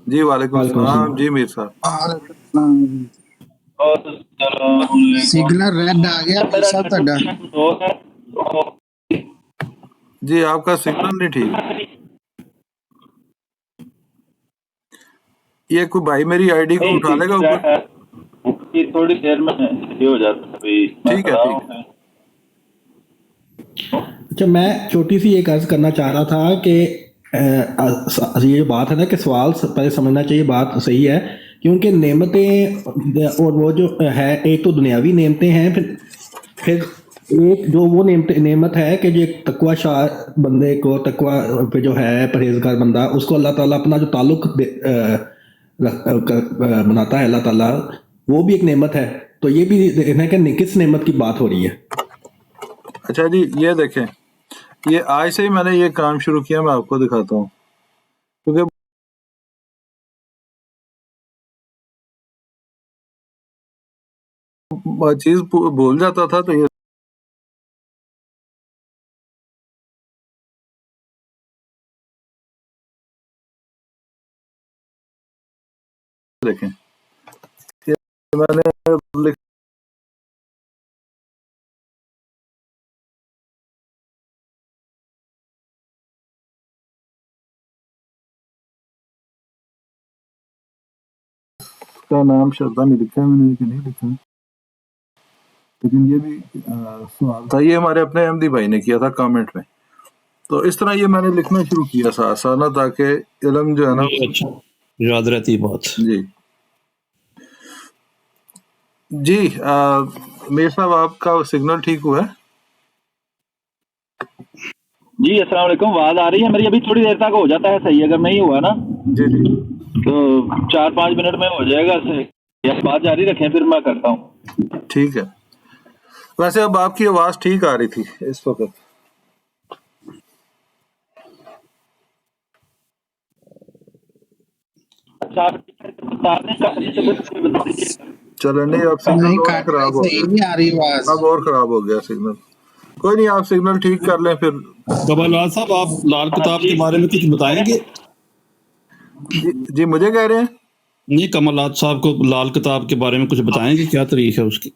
جی وعلیکم وعلیکم السلام السلام۔ جی میر صاحب سگنل ریڈ آ گیا میر صاحب تہاڈا جی آپ کا سگنل نہیں ٹھیک یہ کوئی بھائی میری آئی ڈی کو اٹھا لے گا اوپر تھوڑی دیر میں یہ ہو جاتا ہے ٹھیک ہے ٹھیک ہے اچھا میں چھوٹی سی ایک عرض کرنا چاہ رہا تھا کہ یہ جو بات ہے نا کہ سوال پہلے سمجھنا چاہیے، بات صحیح ہے، کیونکہ نعمتیں اور وہ جو ہے ایک تو دنیاوی نعمتیں ہیں، پھر ایک جو وہ نعمت ہے کہ جو تقوی شاہ بندے کو تقوی پہ جو ہے پرہیزگار بندہ، اس کو اللہ تعالیٰ اپنا جو تعلق بناتا ہے اللہ تعالیٰ، وہ بھی ایک نعمت ہے۔ تو یہ بھی دیکھنا ہے کہ کس نعمت کی بات ہو رہی ہے۔ اچھا جی یہ دیکھیں، یہ آج سے ہی میں نے یہ کام شروع کیا، میں آپ کو دکھاتا ہوں، کیونکہ چیز بھول جاتا تھا تو یہ دیکھیں میں نے کا نام شردا نہیں لکھا ہے میں نے کہ نہیں لکھا، لیکن یہ بھی سوال تھا، یہ ہمارے اپنے احمدی بھائی نے کیا تھا کامنٹ میں، تو اس طرح یہ میں نے لکھنا شروع کیا ساتھ نا، تاکہ علم جو ہے نا اچھا یاد رہتی بات۔ جی جی میر صاحب آپ کا سگنل ٹھیک ہوا ہے؟ جی السلام علیکم، آواز آ رہی ہے میری؟ ابھی تھوڑی دیر تک ہو جاتا ہے صحیح، اگر نہیں ہوا نا جی جی تو 4-5 منٹ میں ہو جائے گا صحیح، یا بات جاری رکھیں پھر میں کرتا ہوں۔ ٹھیک ہے، ویسے اب آپ کی آواز ٹھیک آ رہی تھی اس وقت۔ چلو نہیں، اب سگنل نہیں اور کاٹ رہے، خراب ہو صحیح گیا، نہیں آ رہی آواز۔ اب اور خراب ہو گیا سگنل، کوئی نہیں آپ سگنل ٹھیک کر لیں پھر۔ کمال صاحب آپ لال کتاب کے بارے میں کچھ بتائیں گے؟ جی مجھے کہہ رہے ہیں؟ نہیں، کمالات صاحب کو لال کتاب کے بارے میں کچھ بتائیں گے، کیا تاریخ ہے اس کی؟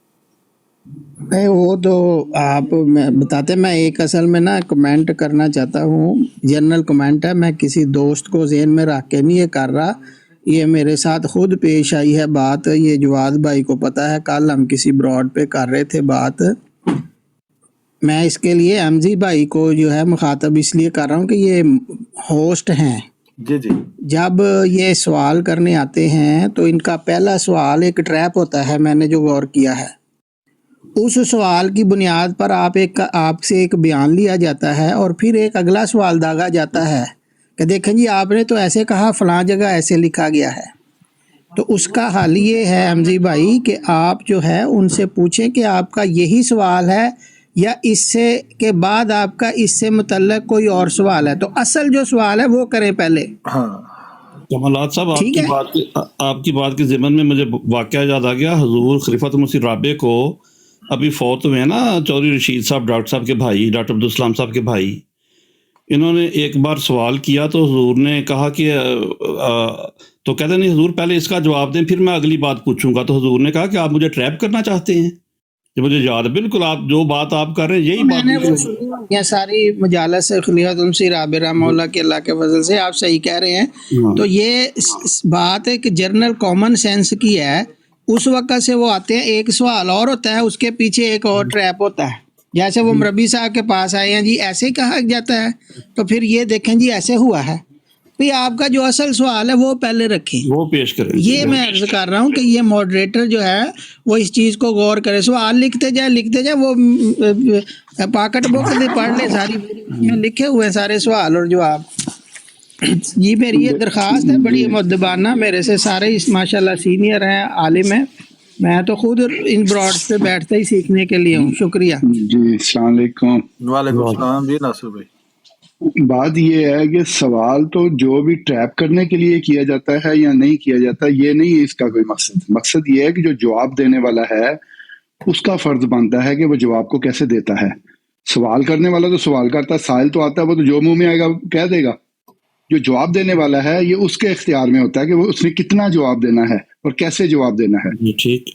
نہیں وہ تو آپ بتاتے، میں ایک اصل میں نا کمنٹ کرنا چاہتا ہوں، جنرل کمنٹ ہے، میں کسی دوست کو ذہن میں رکھ کے نہیں یہ کر رہا، یہ میرے ساتھ خود پیش آئی ہے بات، یہ جواد بھائی کو پتہ ہے، کل ہم کسی براڈ پہ کر رہے تھے بات، میں اس کے لیے احمدی بھائی کو جو ہے مخاطب اس لیے کر رہا ہوں کہ یہ ہوسٹ ہیں، جی جی جب یہ سوال کرنے آتے ہیں تو ان کا پہلا سوال ایک ٹریپ ہوتا ہے، میں نے جو غور کیا ہے، اس سوال کی بنیاد پر آپ سے ایک بیان لیا جاتا ہے اور پھر ایک اگلا سوال داغا جاتا ہے کہ دیکھیں جی آپ نے تو ایسے کہا، فلاں جگہ ایسے لکھا گیا ہے، تو اس کا حل یہ ہے حمزی بھائی کہ آپ جو ہے ان سے پوچھیں کہ آپ کا یہی سوال ہے یا اس سے کے بعد آپ کا اس سے متعلق کوئی اور سوال ہے، تو اصل جو سوال ہے وہ کریں پہلے۔ ہاں کمالات صاحب ٹھیک ہے، آپ کی بات کے ضمن میں مجھے واقعہ یاد آ گیا، حضور خلیفۃ مسیح رابع کو ابھی فوت ہوئے ہیں نا چودھری رشید صاحب، ڈاکٹر صاحب کے بھائی، ڈاکٹر عبدالسلام صاحب کے بھائی، انہوں نے ایک بار سوال کیا تو حضور نے کہا کہ تو کہتے نہیں حضور پہلے اس کا جواب دیں پھر میں اگلی بات پوچھوں گا، تو حضور نے کہا کہ آپ مجھے ٹریپ کرنا چاہتے ہیں؟ یہ مجھے یاد ہے بالکل، آپ جو بات آپ کر رہے ہیں یہی میں بات نے وہ بالکل۔ سنی ہوئی ہیں ساری مجالس سے، خلیفۃ المسیح رابع رحمہ اللہ کے اللہ کے فضل سے، آپ صحیح کہہ رہے ہیں، ہاں تو یہ بات ہے کہ جنرل کامن سینس کی ہے، اس وقت سے وہ آتے ہیں، ایک سوال اور ہوتا ہے اس کے پیچھے ایک اور ٹریپ ہوتا ہے، جیسے وہ مربی صاحب کے پاس آئے ہیں جی ایسے کہا جاتا ہے، تو پھر یہ دیکھیں جی ایسے ہوا ہے، بھی آپ کا جو اصل سوال ہے وہ پہلے رکھیں، وہ پیش کریں۔ یہ میں عرض کر رہا ہوں کہ یہ ماڈریٹر جو ہے وہ اس چیز کو غور کرے، سوال لکھتے جائے، وہ پاکٹ بک پڑھ لے، ساری میں لکھے ہوئے ہیں سارے سوال اور جواب۔ یہ میری یہ درخواست ہے بڑی مؤدبانہ، میرے سے سارے ماشاءاللہ سینئر ہیں، عالم ہیں، میں تو خود ان براڈز پہ بیٹھتے ہی سیکھنے کے لیے ہوں، شکریہ۔ جی السلام علیکم۔ وعلیکم السلام جی ناصر بھائی۔ بات یہ ہے کہ سوال تو جو بھی ٹریپ کرنے کے لیے کیا جاتا ہے یا نہیں کیا جاتا، یہ نہیں اس کا کوئی مقصد یہ ہے کہ جو جواب دینے والا ہے اس کا فرض بنتا ہے کہ وہ جواب کو کیسے دیتا ہے۔ سوال کرنے والا تو سوال کرتا ہے، سائل تو آتا ہے وہ تو جو منہ میں آئے گا کہہ دے گا، جو جواب دینے والا ہے یہ اس کے اختیار میں ہوتا ہے کہ وہ اس نے کتنا جواب دینا ہے اور کیسے جواب دینا ہے. ٹھیک.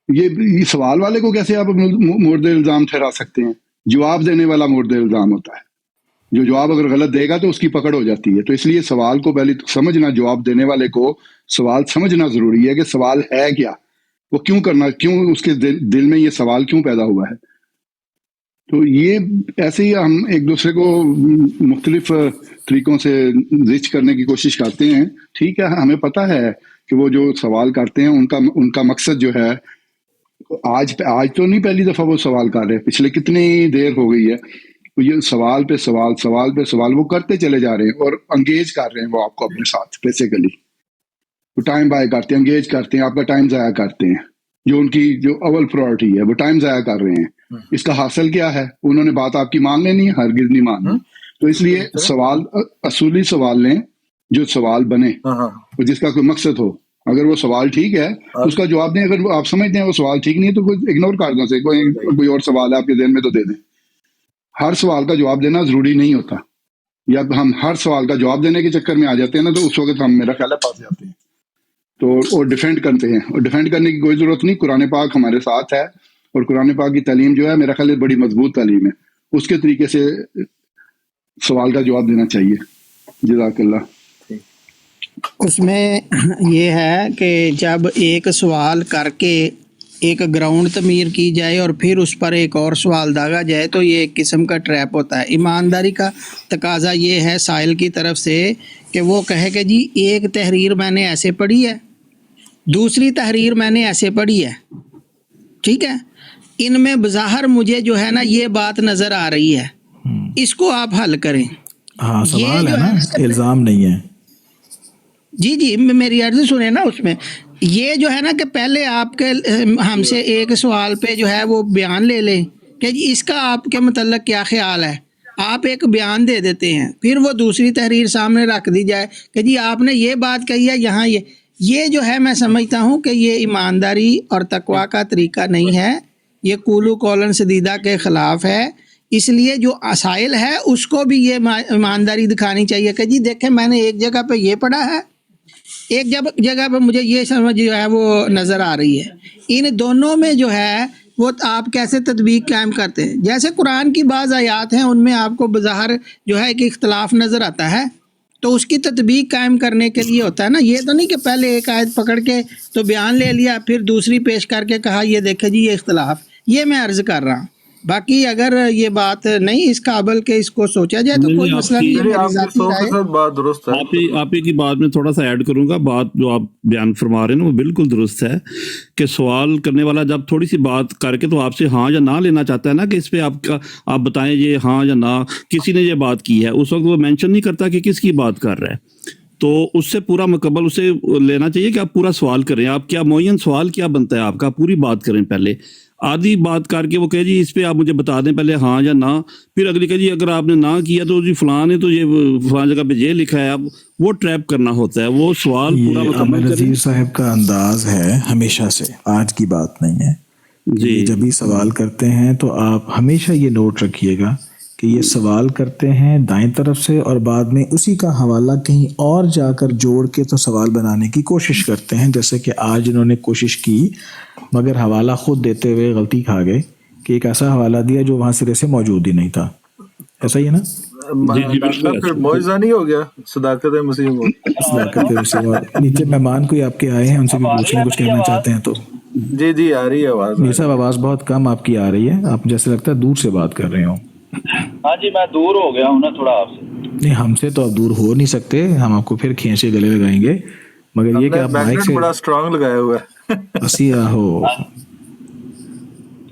یہ سوال والے کو کیسے آپ مورد الزام ٹھہرا سکتے ہیں؟ جواب دینے والا مورد الزام ہوتا ہے. جو جواب اگر غلط دے گا تو اس کی پکڑ ہو جاتی ہے. تو اس لیے سوال کو پہلے سمجھنا، جواب دینے والے کو سوال سمجھنا ضروری ہے کہ سوال ہے کیا، وہ کیوں کرنا، کیوں اس کے دل میں یہ سوال کیوں پیدا ہوا ہے. تو یہ ایسے ہی ہم ایک دوسرے کو مختلف طریقوں سے ریچ کرنے کی کوشش کرتے ہیں. ٹھیک ہے، ہمیں پتہ ہے کہ وہ جو سوال کرتے ہیں ان کا مقصد جو ہے، آج تو نہیں پہلی دفعہ وہ سوال کر رہے، پچھلے کتنی دیر ہو گئی ہے یہ سوال پہ سوال وہ کرتے چلے جا رہے ہیں اور انگیج کر رہے ہیں وہ آپ کو اپنے ساتھ. بیسیکلی وہ ٹائم بائی کرتے ہیں، انگیج کرتے ہیں، آپ کا ٹائم ضائع کرتے ہیں. جو ان کی جو اول پرائورٹی ہے وہ ٹائم ضائع کر رہے ہیں. اس کا حاصل کیا ہے؟ انہوں نے بات آپ کی مان لینی ہے، ہرگز نہیں ماننی. تو اس لیے سوال اصولی سوال لیں جو سوال بنے اور جس کا کوئی مقصد ہو. اگر وہ سوال ٹھیک ہے تو اس کا جواب دیں. اگر آپ سمجھتے ہیں وہ سوال ٹھیک نہیں ہے تو کوئی اگنور کر دیں اسے، کوئی اور سوال ہے آپ کے ذہن میں تو دے دیں. ہر سوال کا جواب دینا ضروری نہیں ہوتا. یا ہم ہر سوال کا جواب دینے کے چکر میں آ جاتے ہیں نا، تو اس وقت ہم میرا خیال ہے پاس جاتے ہیں تو اور ڈیفینڈ کرتے ہیں. اور ڈیفینڈ کرنے کی کوئی ضرورت نہیں. قرآن پاک ہمارے ساتھ ہے اور قرآن پاک کی تعلیم جو ہے میرا خیال ہے بڑی مضبوط تعلیم ہے. اس کے طریقے سے سوال کا جواب دینا چاہیے. جزاک اللہ. اس میں یہ ہے کہ جب ایک سوال کر کے ایک گراؤنڈ تعمیر کی جائے اور پھر اس پر ایک اور سوال داغا جائے تو یہ ایک قسم کا ٹریپ ہوتا ہے. ایمانداری کا تقاضا یہ ہے سائل کی طرف سے کہ وہ کہے کہ جی ایک تحریر میں نے ایسے پڑھی ہے، دوسری تحریر میں نے ایسے پڑھی ہے، ٹھیک ہے، ان میں بظاہر مجھے جو ہے نا یہ بات نظر آ رہی ہے، اس کو آپ حل کریں. ہاں سوال ہے نا، الزام نہیں ہے. جی میری عرض سنیں نا. اس میں یہ جو ہے نا کہ پہلے آپ کے ہم سے ایک سوال پہ جو ہے وہ بیان لے لیں کہ جی اس کا آپ کے متعلق کیا خیال ہے. آپ ایک بیان دے دیتے ہیں، پھر وہ دوسری تحریر سامنے رکھ دی جائے کہ جی آپ نے یہ بات کہی ہے یہاں یہ جو ہے میں سمجھتا ہوں کہ یہ ایمانداری اور تقویٰ کا طریقہ نہیں ہے. یہ قولو قولا سدیدہ کے خلاف ہے. اس لیے جو اسائل ہے اس کو بھی یہ ایمانداری دکھانی چاہیے کہ جی دیکھیں میں نے ایک جگہ پہ یہ پڑھا ہے، ایک جگہ پہ مجھے یہ سمجھ جو ہے وہ نظر آ رہی ہے. ان دونوں میں جو ہے وہ آپ کیسے تطبیق قائم کرتے ہیں؟ جیسے قرآن کی بعض آیات ہیں ان میں آپ کو بظاہر جو ہے کہ اختلاف نظر آتا ہے تو اس کی تطبیق قائم کرنے کے لیے ہوتا ہے نا. یہ تو نہیں کہ پہلے ایک آیت پکڑ کے تو بیان لے لیا پھر دوسری پیش کر کے کہا یہ دیکھیں جی یہ اختلاف. یہ میں عرض کر رہا ہوں. باقی اگر یہ بات نہیں اس قابل کہ اس کو سوچا جائے تو کوئی مسئلہ نہیں. میری ذاتی رائے ہے. بات درست ہے. آپ ہی کی بات میں تھوڑا سا ایڈ کروں گا. بات جو آپ بیان فرما رہے ہیں نا وہ بالکل درست ہے کہ سوال کرنے والا جب تھوڑی سی بات کر کے تو آپ سے ہاں یا نہ لینا چاہتا ہے نا کہ اس پہ آپ بتائیں یہ ہاں یا نہ، کسی نے یہ بات کی ہے، اس وقت وہ مینشن نہیں کرتا کہ کس کی بات کر رہا ہے. تو اس سے پورا مکمل اسے لینا چاہیے کہ آپ پورا سوال کریں. آپ کیا معین سوال کیا بنتا ہے آپ کا، پوری بات کریں. پہلے آدھی بات کر کے وہ کہے جی اس پہ آپ مجھے بتا دیں پہلے ہاں یا نہ، پھر اگلی کہ جی اگر آپ نے نہ کیا تو جی فلاں نے تو یہ فلاں جگہ پہ یہ لکھا ہے. اب وہ ٹریپ کرنا ہوتا ہے. وہ سوال پورا عامر نذیر صاحب کا انداز ہے ہمیشہ سے، آج کی بات نہیں ہے. جی جب بھی سوال کرتے ہیں تو آپ ہمیشہ یہ نوٹ رکھیے گا کہ یہ سوال کرتے ہیں دائیں طرف سے اور بعد میں اسی کا حوالہ کہیں اور جا کر جوڑ کے تو سوال بنانے کی کوشش کرتے ہیں. جیسے کہ آج انہوں نے کوشش کی مگر حوالہ خود دیتے ہوئے غلطی کھا گئے کہ ایک ایسا حوالہ دیا جو وہاں سرے سے موجود ہی نہیں تھا. ایسا ہی ہے نا؟ پھر معجزہ نہیں ہو گیا صداقت مسیح کو. صداقت مسیح. نیچے مہمان کوئی آپ کے آئے ہیں، ان سے بھی پوچھیں کچھ کہنا چاہتے ہیں تو. جی آ رہی ہے آواز. میرے صاحب آواز بہت کم آپ کی آ رہی ہے، آپ جیسے لگتا ہے دور سے بات کر رہے ہوں. ہاں جی میں دور ہو گیا ہوں نا تھوڑا آپ سے. نہیں ہم سے تو آپ دور ہو نہیں سکتے، ہم آپ کو پھر کھینچے گلے لگائیں گے. مگر یہ کہ آپ مائک سے بڑا اسٹرانگ لگایا ہوا ہے. ہو.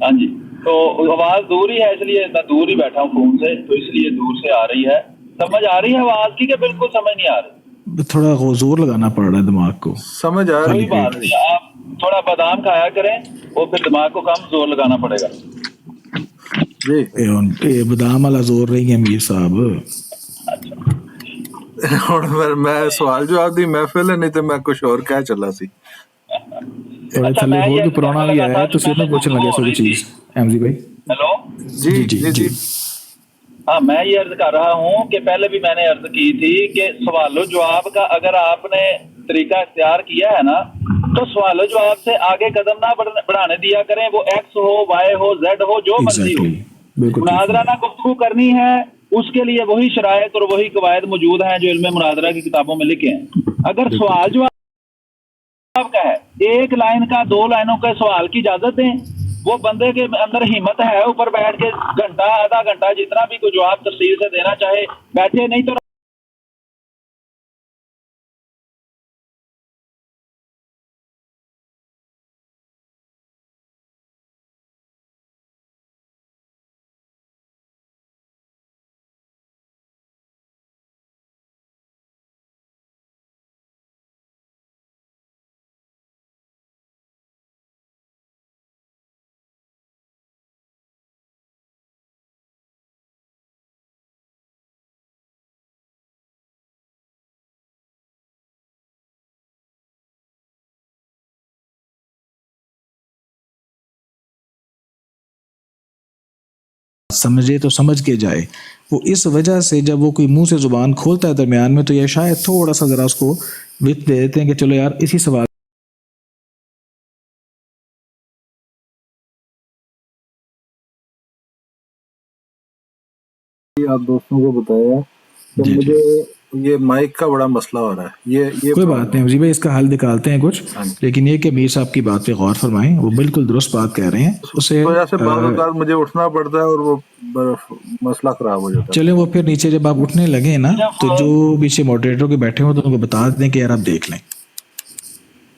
ہاں جی تو آواز دور ہی ہے، اس لیے میں دور ہی بیٹھا ہوں فون سے، تو اس لیے دور سے آ رہی ہے. سمجھ آ رہی ہے آواز کی کہ بالکل سمجھ نہیں آ رہی؟ تھوڑا زور لگانا پڑ رہا ہے دماغ کو. سمجھ آ رہی ہے. آپ تھوڑا بادام کھایا کریں اور پھر دماغ کو کم زور لگانا پڑے گا. جی بادام والا زور رہی ہے میر صاحب. میں سوال جواب دی محفل ہے، نہیں تو میں کچھ اور کہہ چلا سی. تھوڑے تھلے ہو کے پرانا بھی آیا ہے تو سر میں پوچھنے لگے سو چیز. ایم جی بھائی. ہیلو. جی ہاں میں یہ عرض کر رہا ہوں کہ پہلے بھی میں نے عرض کی تھی کہ سوال و جواب کا اگر آپ نے طریقہ اختیار کیا ہے نا تو سوال و جواب سے آگے قدم نہ بڑھانے دیا کریں، وہ ایکس ہو وائی ہو زیڈ ہو جو مرضی ہو، مناظرانہ گفتگو کرنی ہے اس کے لیے وہی شرائط اور وہی قواعد موجود ہیں جو علم مناظرہ کی کتابوں میں لکھے ہیں۔ اگر سوال جواب کا ہے، ایک لائن کا 2 لائنوں کے سوال کی اجازت دیں، وہ بندے کے اندر ہمت ہے اوپر بیٹھ کے گھنٹہ آدھا گھنٹہ جتنا بھی کوئی جواب تفصیل سے دینا چاہے بیٹھے، نہیں تو سمجھے تو سمجھ کے جائے۔ وہ اس وجہ سے جب وہ کوئی منہ سے زبان کھولتا ہے درمیان میں تو یہ شاید تھوڑا سا ذرا اس کو وقت دے دیتے ہیں کہ چلو یار اسی سوال آپ دوستوں کو بتایا کہ مجھے یہ مائک کا بڑا مسئلہ ہو رہا ہے، یہ کوئی بات نہیں جی بھائی، اس کا حل نکالتے ہیں کچھ، لیکن یہ کہ میر صاحب کی بات پہ غور فرمائیں، وہ بالکل درست بات کہہ رہے ہیں، اسے وجہ سے بعض اوقات مجھے اٹھنا پڑتا ہے اور وہ مسئلہ خراب ہو جاتا ہے۔ چلیں وہ پھر نیچے جب آپ اٹھنے لگے نا تو جو پیچھے ماڈریٹر کے بیٹھے ہوں تو ان کو بتا دیں کہ یار آپ دیکھ لیں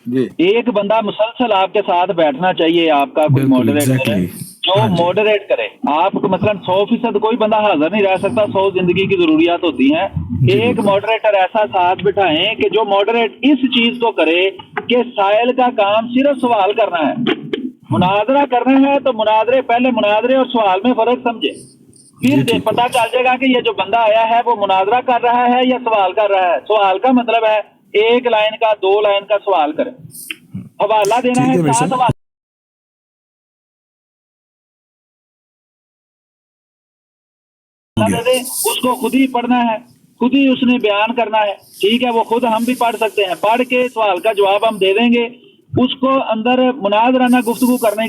جی، ایک بندہ مسلسل آپ کے ساتھ بیٹھنا چاہیے، آپ کا کوئی ماڈریٹ کرے جو ماڈریٹ کرے۔ آپ مثلا 100% کوئی بندہ حاضر نہیں رہ سکتا، 100 زندگی کی ضروریات ہوتی ہیں، ایک ماڈریٹر ایسا ساتھ بٹھائیں کہ جو ماڈریٹ اس چیز کو کرے کہ سائل کا کام صرف سوال کرنا ہے، مناظرہ کرنا ہے تو پہلے مناظرے اور سوال میں فرق سمجھے، پھر پتہ چل جائے گا کہ یہ جو بندہ آیا ہے وہ مناظرہ کر رہا ہے یا سوال کر رہا ہے۔ سوال کا مطلب ہے 1 لائن کا 2 لائن کا سوال کرے، حوالہ دینا ہے 7 حوالہ دے دیں، اس کو خود ہی پڑھنا ہے، خود ہی اس نے بیان کرنا ہے، ٹھیک ہے، وہ خود ہم بھی پڑھ سکتے ہیں، پڑھ کے سوال کا جواب ہم دے دیں گے، اس کو اندر مناظرانہ گفتگو کرنے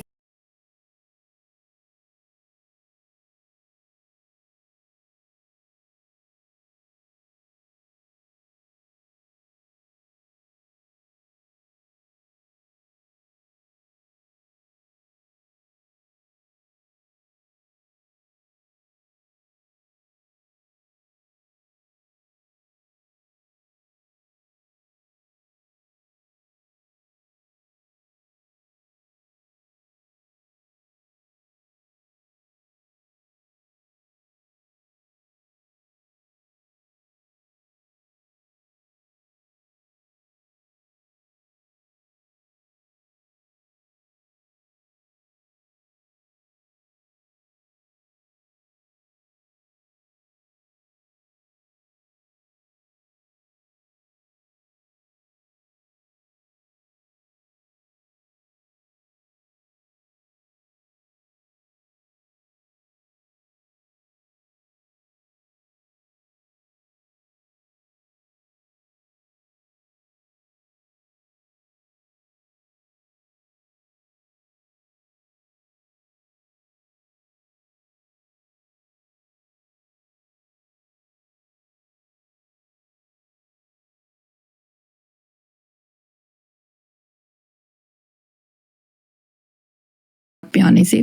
پہ آنے سے،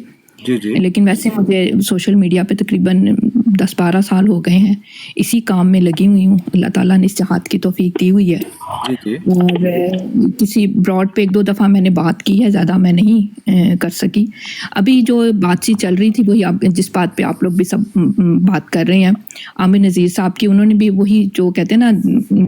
لیکن ویسے مجھے سوشل میڈیا پہ تقریباً 10-12 سال ہو گئے ہیں، اسی کام میں لگی ہوئی ہوں، اللہ تعالیٰ نے استحاط کی توفیق دی ہوئی ہے، اور کسی براڈ پہ 1-2 دفعہ میں نے بات کی ہے، زیادہ میں نہیں کر سکی۔ ابھی جو بات چیت چل رہی تھی وہی آپ جس بات پہ آپ لوگ بھی سب بات کر رہے ہیں، عامر نذیر صاحب کی، انہوں نے بھی وہی جو کہتے ہیں نا،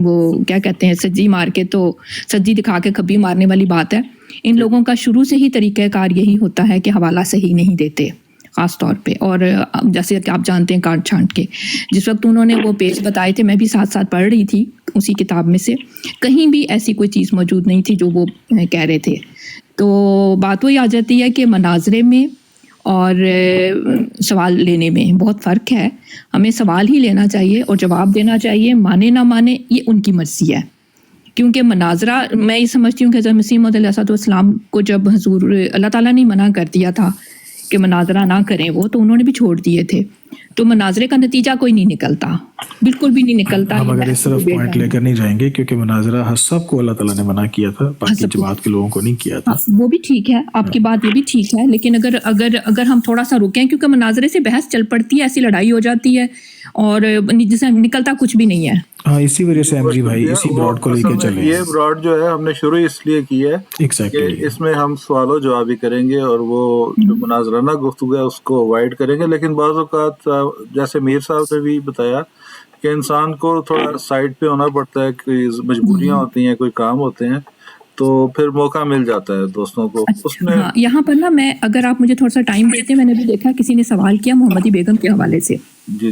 وہ کیا کہتے ہیں، سجی مار کے تو سجی دکھا کے کبھی مارنے والی بات ہے۔ ان لوگوں کا شروع سے ہی طریقہ کار یہی ہوتا ہے کہ حوالہ صحیح نہیں دیتے خاص طور پہ، اور جیسے کہ آپ جانتے ہیں کاٹ چھانٹ کے، جس وقت انہوں نے وہ پیج بتائے تھے میں بھی ساتھ ساتھ پڑھ رہی تھی اسی کتاب میں سے، کہیں بھی ایسی کوئی چیز موجود نہیں تھی جو وہ کہہ رہے تھے۔ تو بات وہی آ جاتی ہے کہ مناظرے میں اور سوال لینے میں بہت فرق ہے. ہمیں سوال ہی لینا چاہیے اور جواب دینا چاہیے، مانے نہ مانے یہ ان کی مرضی ہے. کیونکہ مناظرہ، میں یہ سمجھتی ہوں کہ حضرت مسیح موعود علیہ السلام کو جب حضور اللہ تعالیٰ نے منع کر دیا تھا کہ مناظرہ نہ کریں وہ، تو انہوں نے بھی چھوڑ دیے تھے. تو مناظرے کا نتیجہ کوئی نہیں نکلتا، بالکل بھی نہیں نکلتا. ہم اگر اس طرف پوائنٹ لے کر نہیں جائیں گے، کیونکہ مناظرہ سب کو اللہ تعالیٰ نے منع کیا تھا، باقی جماعت کے لوگوں کو نہیں کیا تھا. وہ بھی ٹھیک ہے، آپ کی بات یہ بھی ٹھیک ہے، لیکن اگر ہم تھوڑا سا رکیں، کیونکہ مناظرے سے بحث چل پڑتی ہے، ایسی لڑائی ہو جاتی ہے اور جسے نکلتا کچھ بھی نہیں ہے. ہاں، اسی وجہ سے ایم جی بھائی اسی براڈ کو لے کے چلے. یہ براڈ جو ہے ہم نے شروع اس لیے کی ہے کہ اس میں ہم سوال و جواب ہی کریں گے اور وہ جو مناظرانہ گفتگو ہے اس کو اوائڈ کریں گے. لیکن بعض اوقات جیسے میر صاحب نے بھی بتایا کہ انسان کو تھوڑا سائڈ پہ ہونا پڑتا ہے، کوئی مجبوریاں ہوتی ہیں، کوئی کام ہوتے ہیں، تو پھر موقع مل جاتا ہے دوستوں کو. اس میں یہاں پر نا میں، اگر آپ مجھے تھوڑا سا ٹائم دیتے، میں نے بھی دیکھا کسی نے سوال کیا محمدی بیگم کے حوالے سے. جی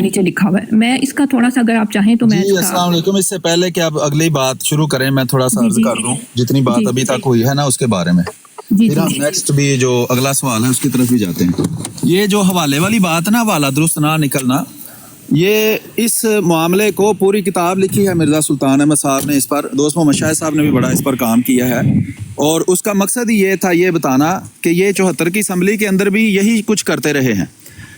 نیچے لکھا ہوا ہے، میں اس کا تھوڑا سا اگر آپ چاہیں تو میں. السلام علیکم. اس سے پہلے کہ آپ اگلی بات شروع کریں، میں تھوڑا سا عرض کر دوں جتنی بات ابھی تک ہوئی ہے نا اس کے بارے میں، پھر ہم نیکسٹ بھی جو اگلا سوال ہے اس کی طرف بھی جاتے ہیں. یہ جو حوالے والی بات نا، حوالہ درست نہ نکلنا، یہ اس معاملے کو پوری کتاب لکھی ہے مرزا سلطان احمد صاحب نے، اس پر دوست محمد شاہد صاحب نے بھی بڑا اس پر کام کیا ہے، اور اس کا مقصد یہ تھا یہ بتانا کہ یہ 74 کی اسمبلی کے اندر بھی یہی کچھ کرتے رہے ہیں.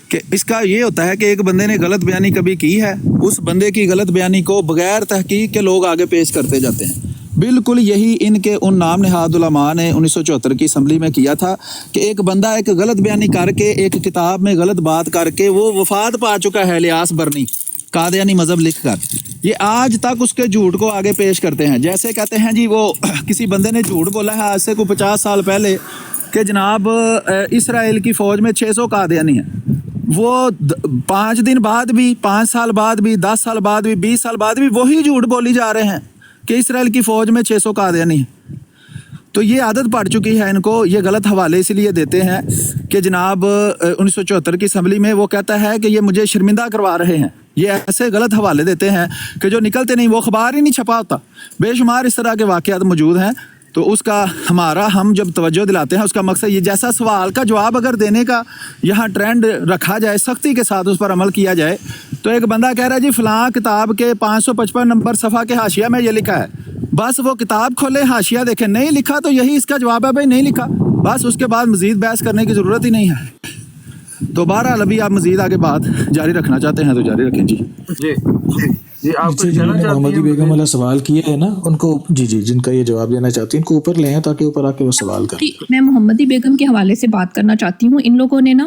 کہ اس کا یہ ہوتا ہے کہ ایک بندے نے غلط بیانی کبھی کی ہے، اس بندے کی غلط بیانی کو بغیر تحقیق کے لوگ آگے پیش کرتے جاتے ہیں. بالکل یہی ان کے ان نام نہاد علماء نے 1974 کی اسمبلی میں کیا تھا کہ ایک بندہ ایک غلط بیانی کر کے، ایک کتاب میں غلط بات کر کے وہ وفات پا چکا ہے، الیاس برنی، قادیانی مذہب لکھ کر، یہ آج تک اس کے جھوٹ کو آگے پیش کرتے ہیں. جیسے کہتے ہیں جی وہ کسی بندے نے جھوٹ بولا ہے آج سے کوئی 50 سال پہلے کہ جناب اسرائیل کی فوج میں 600 قادیانی ہیں، وہ 5 دن بعد بھی، 5 سال بعد بھی، 10 سال بعد بھی، 20 سال بعد بھی وہی جھوٹ بولی جا رہے ہیں کہ اسرائیل کی فوج میں 600 قادیانی ہیں. تو یہ عادت پڑ چکی ہے ان کو. یہ غلط حوالے اس لیے دیتے ہیں کہ جناب 1974 کی اسمبلی میں وہ کہتا ہے کہ یہ مجھے شرمندہ کروا رہے ہیں. یہ ایسے غلط حوالے دیتے ہیں کہ جو نکلتے نہیں، وہ اخبار ہی نہیں چھپا ہوتا. بے شمار اس طرح کے واقعات موجود ہیں. تو اس کا ہم جب توجہ دلاتے ہیں، اس کا مقصد یہ جیسا سوال کا جواب اگر دینے کا یہاں ٹرینڈ رکھا جائے، سختی کے ساتھ اس پر عمل کیا جائے، تو ایک بندہ کہہ رہا ہے جی فلاں کتاب کے 555 نمبر صفحہ کے حاشیہ میں یہ لکھا ہے، بس وہ کتاب کھولے حاشیہ دیکھیں، نہیں لکھا تو یہی اس کا جواب ہے، بھائی نہیں لکھا، بس اس کے بعد مزید بحث کرنے کی ضرورت ہی نہیں ہے. تو بہرحال ابھی آپ مزید آگے بات جاری رکھنا چاہتے ہیں تو جاری رکھیں. جی آپ محمدی بیگم والا سوال کیا ہے نا ان کو، جی جن کا یہ جواب دینا چاہتی ہیں ان کو اوپر لے ہیں تاکہ اوپر آ کے وہ سوال کریں. میں محمدی بیگم کے حوالے سے بات کرنا چاہتی ہوں. ان لوگوں نے نا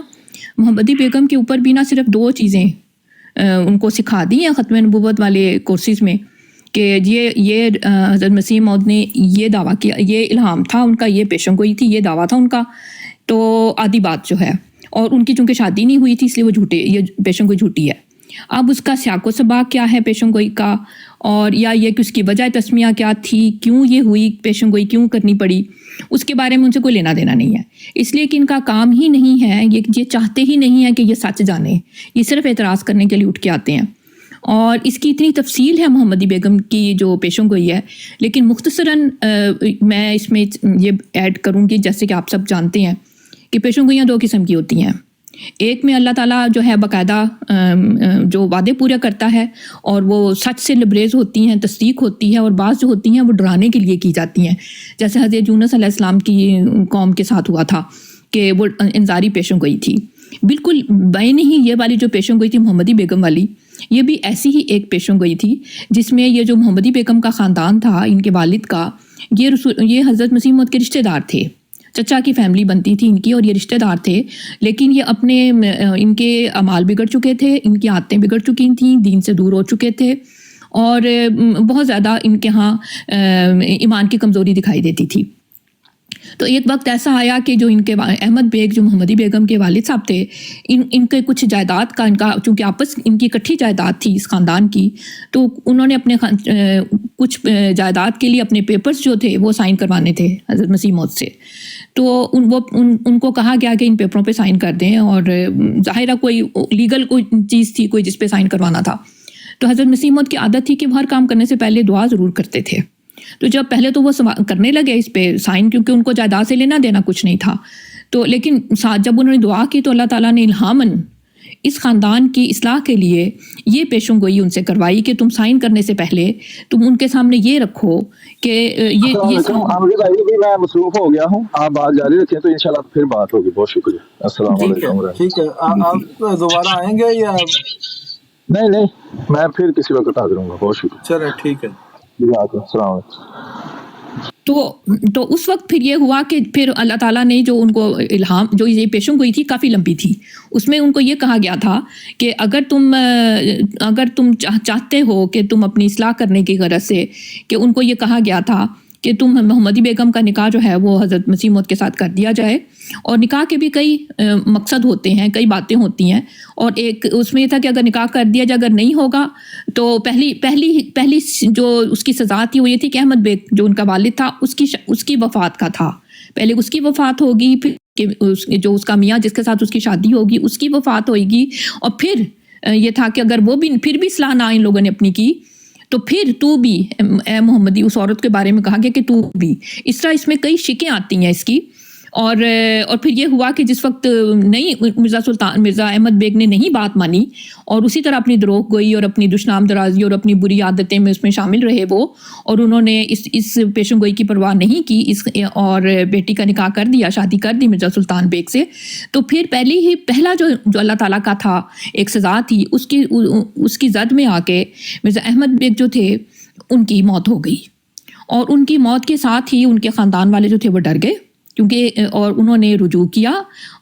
محمدی بیگم کے اوپر بھی نہ صرف 2 چیزیں ان کو سکھا دی ہیں ختم نبوت والے کورسز میں، کہ یہ حضرت مسیح موعود نے یہ دعویٰ کیا، یہ الہام تھا ان کا، یہ پیشن گوئی تھی، یہ دعویٰ تھا ان کا. تو آدھی بات جو ہے، اور ان کی چونکہ شادی نہیں ہوئی تھی اس لیے وہ یہ پیشن گوئی جھوٹی ہے. اب اس کا سیاق و سباق کیا ہے پیشن گوئی کا، اور یا یہ کہ اس کی وجہ تسمیہ کیا تھی، کیوں یہ ہوئی، پیشن گوئی کیوں کرنی پڑی، اس کے بارے میں ان سے کوئی لینا دینا نہیں ہے. اس لیے کہ ان کا کام ہی نہیں ہے، یہ چاہتے ہی نہیں ہیں کہ یہ سچ جانیں، یہ صرف اعتراض کرنے کے لیے اٹھ کے آتے ہیں. اور اس کی اتنی تفصیل ہے محمدی بیگم کی جو پیشن گوئی ہے، لیکن مختصراً میں اس میں یہ ایڈ کروں گی، جیسے کہ آپ سب جانتے ہیں کہ پیشن گوئیاں 2 قسم کی ہوتی ہیں. ایک میں اللہ تعالیٰ جو ہے باقاعدہ جو وعدے پورے کرتا ہے اور وہ سچ سے لبریز ہوتی ہیں، تصدیق ہوتی ہے، اور بعض جو ہوتی ہیں وہ ڈرانے کے لیے کی جاتی ہیں، جیسے حضرت یونس علیہ السلام کی قوم کے ساتھ ہوا تھا کہ وہ انذاری پیشن گوئی تھی. بالکل بین ہی یہ والی جو پیشن گوئی تھی محمدی بیگم والی، یہ بھی ایسی ہی ایک پیشن گوئی تھی جس میں یہ جو محمدی بیگم کا خاندان تھا، ان کے والد کا، یہ حضرت مسیح موعود کے رشتہ دار تھے، چچا کی فیملی بنتی تھی ان کی، اور یہ رشتہ دار تھے، لیکن یہ اپنے ان کے اعمال بگڑ چکے تھے، ان کی عادتیں بگڑ چکی تھیں، دین سے دور ہو چکے تھے، اور بہت زیادہ ان کے ہاں ایمان کی کمزوری دکھائی دیتی تھی. تو ایک وقت ایسا آیا کہ جو ان کے احمد بیگ جو محمدی بیگم کے والد صاحب تھے، ان کے کچھ جائیداد کا، ان کا چونکہ آپس ان کی اکٹھی جائیداد تھی اس خاندان کی، تو انہوں نے اپنے کچھ جائیداد کے لیے اپنے پیپرز جو تھے وہ سائن کروانے تھے حضرت مسیح موعود سے. تو ان کو کہا گیا کہ ان پیپروں پہ سائن کر دیں، اور ظاہرہ کوئی لیگل کوئی چیز تھی کوئی جس پہ سائن کروانا تھا. تو حضرت مسیح موعود کی عادت تھی کہ وہ ہر کام کرنے سے پہلے دعا ضرور کرتے تھے. تو جب پہلے تو وہ کرنے لگے اس پہ سائن، کیونکہ ان کو جائیداد سے لینا دینا کچھ نہیں تھا، تو لیکن جب انہوں نے دعا کی تو اللہ تعالیٰ نے الہاماً اس خاندان کی اصلاح کے لیے یہ پیشن گوئی ان سے کروائی کہ تم سائن کرنے سے پہلے تم ان کے سامنے یہ رکھو کہ یہ میں مصروف ہو گیا ہوں, آپ بات جاری رکھیں تو انشاءاللہ پھر بات ہوگی. بہت شکریہ. السلام علیکم. ٹھیک ہے, آپ دوبارہ آئیں گے یا نہیں میں پھر کسی وقت حاضر ہوں گا. بہت شکریہ. چلیں ٹھیک ہے. السلام علیکم. تو اس وقت پھر یہ ہوا کہ پھر اللہ تعالیٰ نے جو ان کو الہام, جو یہ پیشن گوئی تھی کافی لمبی تھی, اس میں ان کو یہ کہا گیا تھا کہ اگر تم چاہتے ہو کہ تم اپنی اصلاح کرنے کی غرض سے, کہ ان کو یہ کہا گیا تھا کہ تم محمدی بیگم کا نکاح جو ہے وہ حضرت مسیح موعود کے ساتھ کر دیا جائے. اور نکاح کے بھی کئی مقصد ہوتے ہیں, کئی باتیں ہوتی ہیں, اور ایک اس میں یہ تھا کہ اگر نکاح کر دیا جائے, اگر نہیں ہوگا تو پہلی جو اس کی سزا تھی وہ یہ تھی کہ احمد بیگ جو ان کا والد تھا اس کی وفات کا تھا. پہلے اس کی وفات ہوگی, پھر جو اس کا میاں جس کے ساتھ اس کی شادی ہوگی اس کی وفات ہوئے گی, اور پھر یہ تھا کہ اگر وہ بھی پھر بھی اصلاح نہ ان لوگوں نے اپنی کی تو پھر تو بھی اے محمدی, اس عورت کے بارے میں کہا گیا کہ تو بھی. اس طرح اس میں کئی شکیں آتی ہیں اس کی. اور پھر یہ ہوا کہ جس وقت مرزا احمد بیگ نے نہیں بات مانی اور اسی طرح اپنی دروغ گوئی اور اپنی دشنام درازی اور اپنی بری عادتیں میں اس میں شامل رہے وہ, اور انہوں نے اس پیشن گوئی کی پرواہ نہیں کی اور بیٹی کا نکاح کر دیا, شادی کر دی مرزا سلطان بیگ سے. تو پھر پہلا جو اللہ تعالیٰ کا تھا ایک سزا تھی, اس کی زد میں آ کے مرزا احمد بیگ جو تھے ان کی موت ہو گئی. اور ان کی موت کے ساتھ ہی ان کے خاندان والے جو تھے وہ ڈر گئے, کیونکہ اور انہوں نے رجوع کیا.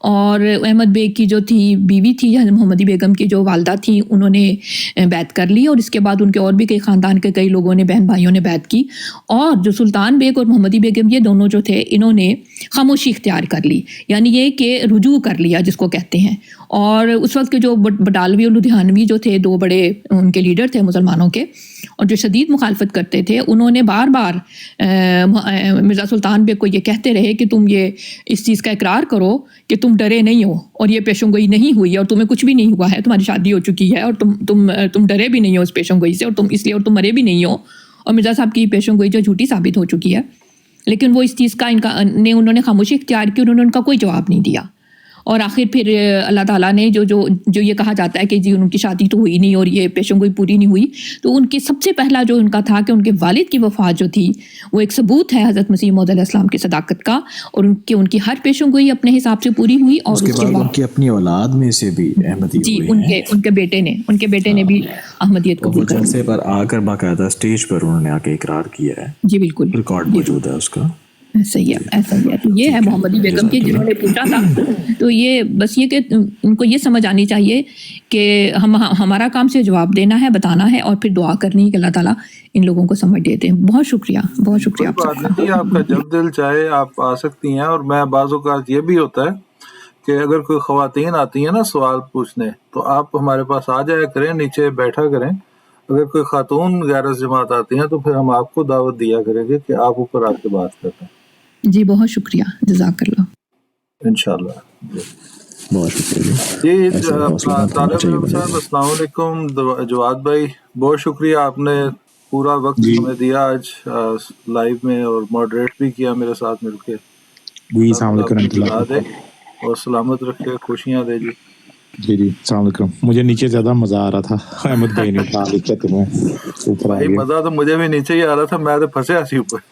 اور احمد بیگ کی جو تھی بیوی تھی محمدی بیگم کی جو والدہ تھی, انہوں نے بیعت کر لی, اور اس کے بعد ان کے اور بھی کئی خاندان کے کئی لوگوں نے, بہن بھائیوں نے بیعت کی. اور جو سلطان بیگ اور محمدی بیگم یہ دونوں جو تھے انہوں نے خاموشی اختیار کر لی, یعنی یہ کہ رجوع کر لیا جس کو کہتے ہیں. اور اس وقت کے جو بٹالوی اور لدھیانوی جو تھے, دو بڑے ان کے لیڈر تھے مسلمانوں کے, اور جو شدید مخالفت کرتے تھے, انہوں نے بار بار مرزا سلطان بیگ کو یہ کہتے رہے کہ تم یہ اس چیز کا اقرار کرو کہ تم ڈرے نہیں ہو اور یہ پیشن گوئی نہیں ہوئی اور تمہیں کچھ بھی نہیں ہوا ہے, تمہاری شادی ہو چکی ہے اور تم ڈرے بھی نہیں ہو اس پیشن گوئی سے, اور تم مرے بھی نہیں ہو. اور مرزا صاحب کی پیشن گوئی جو جھوٹی ثابت ہو چکی ہے, لیکن وہ اس چیز کا انہوں نے خاموشی اختیار کی, انہوں نے ان کا کوئی جواب نہیں دیا. اور آخر پھر اللہ تعالیٰ نے جو یہ کہا جاتا ہے کہ جی ان کی شادی تو ہوئی نہیں اور یہ پیشن گوئی پوری نہیں ہوئی, تو ان کی سب سے پہلا جو ان کا تھا کہ ان کے والد کی وفات جو تھی وہ ایک ثبوت ہے حضرت مسیح موعود علیہ السلام کی صداقت کا, اور ان کی ہر پیشن گوئی اپنے حساب سے پوری ہوئی. اور اس کے بعد ان کی اپنی اولاد میں سے بھی احمدی جی ان کے بیٹے نے بھی احمدیت قبول کر لی. جلسے پر آ کر باقاعدہ اسٹیج پر انہوں نے آ کے اقرار کیا ہے. جی بالکل, ریکارڈ موجود ہے اس کا. ایسا ہی ہے. تو یہ ہے محمدی بیگم کی, جنہوں نے پوچھا تھا. تو یہ بس یہ کہ ان کو یہ سمجھ آنی چاہیے کہ ہمارا کام سے جواب دینا ہے, بتانا ہے, اور پھر دعا کرنی ہے کہ اللہ تعالیٰ ان لوگوں کو سمجھ دیتے ہیں. بہت شکریہ آپ کا جب دل چاہے آپ آ سکتی ہیں. اور میں بعض اوقات یہ بھی ہوتا ہے کہ اگر کوئی خواتین آتی ہیں نا سوال پوچھنے, تو آپ ہمارے پاس آ جایا کریں, نیچے بیٹھا کریں. اگر کوئی خاتون غیر جماعت آتی ہیں تو پھر ہم آپ کو دعوت دیا کریں گے کہ آپ اوپر آ کے بات کریں. جی بہت شکریہ, جزاک اللہ. انشاءاللہ. بہت شکریہ جی طالب علم صاحب السلام علیکم. جواد بھائی بہت شکریہ, آپ نے پورا وقت ہمیں دیا آج لائیو میں, اور ماڈریٹ بھی کیا میرے ساتھ مل کے. جی السلام علیکم. اور سلامت رکھے, خوشیاں دے. جی السلام علیکم. مجھے نیچے زیادہ مزہ آ رہا تھا, احمد بھائی نے اٹھا لیا تمہیں اوپر آ گیا. مزہ تو مجھے بھی نیچے ہی آ رہا تھا, میں تو پھنسے اسی اوپر.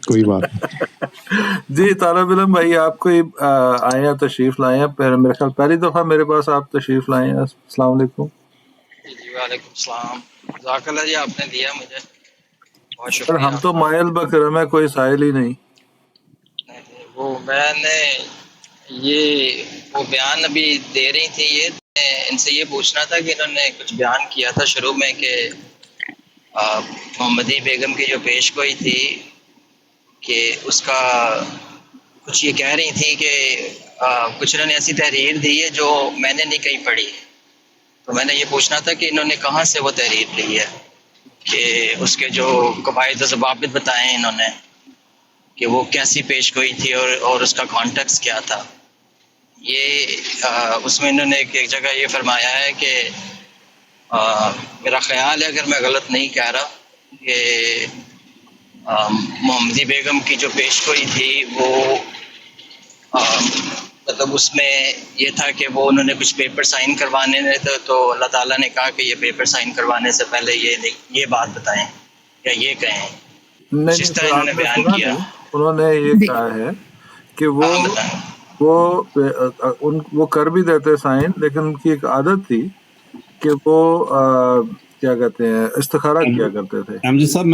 کوئی بات نہیں. جی طالب علم بھائی آپ کو آئے ہیں, تشریف لائے ہیں, میرے خیال پہلی دفعہ میرے پاس آپ تشریف لائے ہیں. السلام علیکم. جی وعلیکم السلام. جزاک اللہ جی, آپ نے دیا مجھے, بہت شکریہ. ہم تو مائل بکرم ہے, کوئی سائل ہی نہیں. وہ میں نے وہ بیان ابھی دے رہی تھی, یہ ان سے یہ پوچھنا تھا کہ انہوں نے کچھ بیان کیا تھا شروع میں کہ محمدی بیگم کی جو پیش گوئی تھی کہ اس کا کچھ یہ کہہ رہی تھی کہ کچھ انہوں نے ایسی تحریر دی ہے جو میں نے نہیں کہیں پڑھی. تو میں نے یہ پوچھنا تھا کہ انہوں نے کہاں سے وہ تحریر لی ہے, کہ اس کے جو قواعد و ضوابط بتائیں انہوں نے کہ وہ کیسی پیش گوئی تھی اور اس کا کانٹیکس کیا تھا. یہ اس میں انہوں نے ایک جگہ یہ فرمایا ہے کہ میرا خیال ہے, اگر میں غلط نہیں کہہ رہا, کہ محمدی بیگم کی جو پیش گوئی تھی وہ مطلب اس میں یہ تھا کہ وہ انہوں نے کچھ پیپر سائن کروانے تھے، تو اللہ تعالیٰ نے کہا کہ یہ پیپر سائن کروانے سے پہلے یہ بات بتائیں یا یہ کہیں، نہیں جس طرح نہیں، انہوں آپ نے نے بیان سنا کیا۔ نہیں، انہوں نے یہ کہا ہے کہ وہ کر بھی دیتے سائن، لیکن ان کی ایک عادت تھی کہ وہ کیا کہتے ہیں استخارہ کیا کرتے تھے۔ احمد صاحب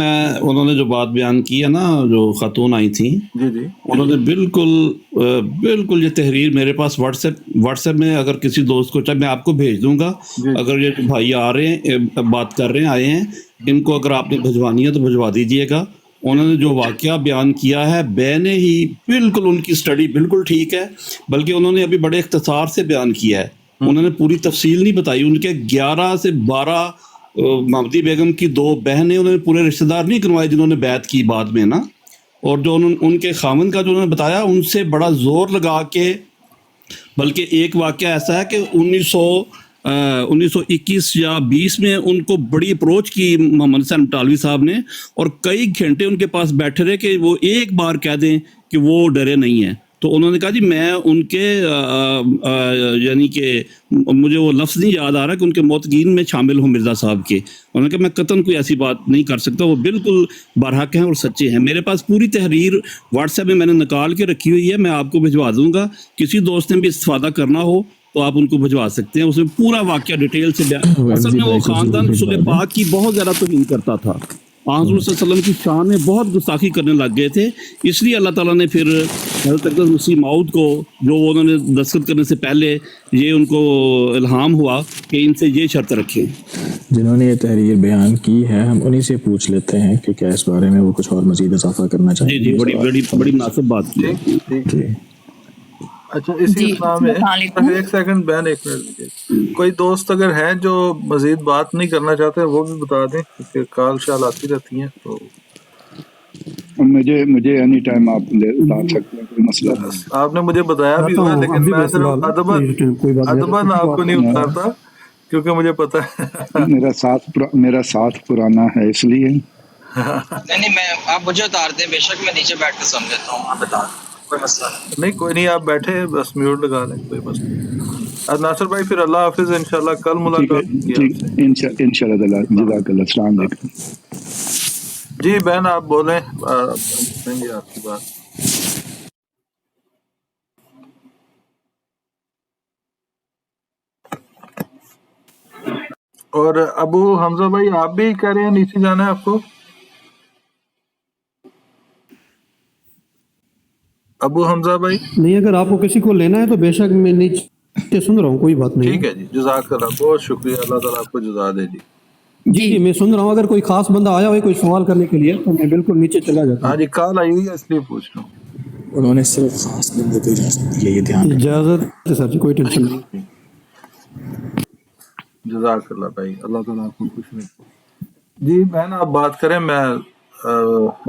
انہوں نے جو بات بیان کی ہے نا، جو خاتون آئی تھیں، جی جی، انہوں نے بالکل یہ تحریر میرے پاس واٹس ایپ میں، اگر کسی دوست کو چاہے میں آپ کو بھیج دوں گا، اگر یہ بھائی آ رہے ہیں بات کر رہے ہیں آئے ہیں، ان کو اگر آپ نے بھجوانی ہے تو بھجوا دیجئے گا۔ انہوں نے جو واقعہ بیان کیا ہے میں نے ہی بالکل، ان کی سٹڈی بالکل ٹھیک ہے، بلکہ انہوں نے ابھی بڑے اختصار سے بیان کیا ہے، انہوں نے پوری تفصیل نہیں بتائی۔ ان کے 11 سے 12 محمدی بیگم کی 2 بہنیں انہوں نے پورے رشتہ دار نہیں کروائے جنہوں نے بیعت کی بعد میں نا، اور جو ان کے خامن کا جو انہوں نے بتایا ان سے بڑا زور لگا کے، بلکہ ایک واقعہ ایسا ہے کہ 1921 یا 20 میں ان کو بڑی اپروچ کی محمد حسین اٹالوی صاحب نے، اور کئی گھنٹے ان کے پاس بیٹھے رہے کہ وہ ایک بار کہہ دیں کہ وہ ڈرے نہیں ہیں۔ تو انہوں نے کہا جی میں ان کے یعنی کہ مجھے وہ لفظ نہیں یاد آ رہا کہ ان کے موتقین میں شامل ہوں مرزا صاحب کے، انہوں نے کہا میں قطعاً کوئی ایسی بات نہیں کر سکتا، وہ بالکل برحق ہیں اور سچے ہیں۔ میرے پاس پوری تحریر واٹس ایپ میں نے نکال کے رکھی ہوئی ہے، میں آپ کو بھجوا دوں گا، کسی دوست نے بھی استفادہ کرنا ہو تو آپ ان کو بھجوا سکتے ہیں۔ اس میں پورا واقعہ ڈیٹیل سے اصل میں وہ خاندان رسول پاک کی بہت زیادہ توہین کرتا تھا، حضور صلی اللہ علیہ وسلم کی شان میں بہت گستاخی کرنے لگ گئے تھے، اس لیے اللہ تعالیٰ نے پھر حضرت اقدس مسیح موعود کو، جو انہوں نے دستخط کرنے سے پہلے یہ ان کو الہام ہوا کہ ان سے یہ شرط رکھیں۔ جنہوں نے یہ تحریر بیان کی ہے ہم انہی سے پوچھ لیتے ہیں کہ کیا اس بارے میں وہ کچھ اور مزید اضافہ کرنا چاہیں گے؟ جی بڑی مناسب بات کی۔ اچھا اسی اسلام میں ایک سیکنڈ بہن، ایک منٹ، کوئی دوست اگر ہیں جو مزید بات نہیں کرنا چاہتے وہ بھی بتا دیں، کیونکہ کال شال آتی رہتی ہیں۔ تو مجھے اینی ٹائم آپ بتا سکتے ہیں، کوئی مسئلہ نہیں۔ آپ نے مجھے بتایا بھی ہوا، لیکن میں صرف ادباً آپ کو نہیں اتارتا کیونکہ مجھے پتا ہے میرا ساتھ پرانا ہے اس لیے۔ نہیں آپ مجھے اتار دیں، بے شک میں نیچے بیٹھ کے سن لیتا ہوں، آپ بتا دیں، کوئی مسئلہ نہیں، کوئی نہیں، آپ بیٹھے بس میوٹ لگا لیں، کوئی مسئلہ نہیں۔ ناصر بھائی پھر اللہ حافظ، انشاءاللہ کل ملاقات ہوگی آپ سے انشاءاللہ، جزاک اللہ، السلام علیکم۔ جی بہن آپ بولیں، سنیں گے آپ کی بات۔ اور ابو حمزہ بھائی آپ بھی کہہ رہے ہیں نیچے جانا ہے آپ کو؟ ابو حمزہ بھائی نہیں، اگر آپ کو کسی کو لینا ہے تو بے شک میں نیچے سن رہا ہوں، کوئی بات نہیں۔ ٹھیک ہے جی، جزاک اللہ، بہت شکریہ، اللہ تعالیٰ آپ کو جزا دے جی۔ جی میں سن رہا ہوں، اگر کوئی خاص بندہ آیا ہو کوئی سوال کرنے کے لیے تو میں بالکل نیچے چلا جاتا ہوں۔ ہاں جی، کال آئی ہوئی ہے اس لیے پوچھ رہا ہوں۔ انہوں نے صرف خاص بندے کو اجازت دی ہے، یہ دھیان رکھیں۔ اجازت ہے سر جی، کوئی ٹینشن نہیں۔ جزاک اللہ بھائی، اللہ تعالیٰ آپ کو خوش رکھے۔ جی بہن آپ بات کریں، میں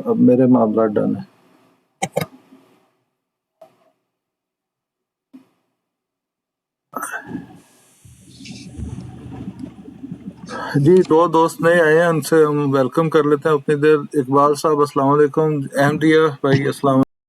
اب میرے معاملات ڈن ہیں۔ جی 2 دوست نئے آئے ہیں، ان سے ہم ویلکم کر لیتے ہیں اپنی دیر۔ اقبال صاحب السلام علیکم، احمدیہ بھائی السلام